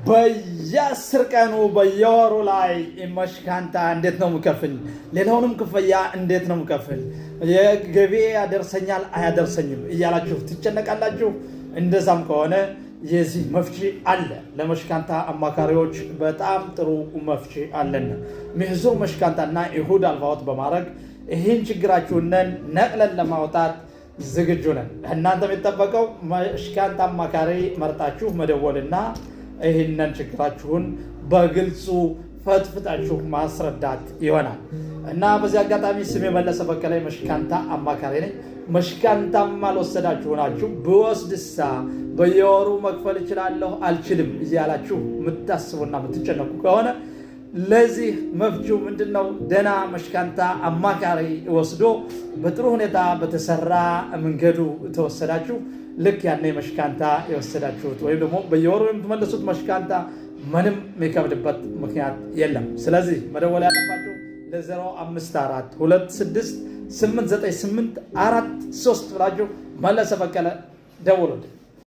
በየአስር ቀኑ በየወሩ ላይ መሽካንታ እንዴት ነው የምከፍል? ሌላውንም ክፍያ እንዴት ነው የምከፍል? የገቢ ያደርሰኛል አያደርሰኝም እያላችሁ ትጨነቃላችሁ። እንደዛም ከሆነ የዚህ መፍትሄ አለ። ለመሽካንታ አማካሪዎች በጣም ጥሩ መፍትሄ አለን። ሚህዙር መሽካንታና ኢሁድ አልፋወት በማድረግ ይህን ችግራችሁን ነቅለን ለማውጣት ዝግጁ ነን። እናንተ የሚጠበቀው መሽካንታ አማካሪ መርጣችሁ መደወልና ይህንን ችግራችሁን በግልጹ ፈትፍታችሁ ማስረዳት ይሆናል እና በዚህ አጋጣሚ ስሜ መለሰ በቀለ መሽካንታ አማካሪ ነኝ። መሽካንታም አልወሰዳችሁ ናችሁ ብወስድሳ በየወሩ መክፈል እችላለሁ አልችልም እያላችሁ የምታስቡና የምትጨነቁ ከሆነ ለዚህ መፍትሄው ምንድነው? ደህና መሽካንታ አማካሪ ወስዶ በጥሩ ሁኔታ በተሰራ መንገዱ ተወሰዳችሁ ልክ ያኔ መሽካንታ የወሰዳችሁት ወይም ደግሞ በየወሩ የምትመልሱት መሽካንታ ምንም የሚከብድበት ምክንያት የለም። ስለዚህ መደወል ያለባችሁ ለ054268984 3 ብላችሁ መለሰ በቀለ ደውሉልኝ።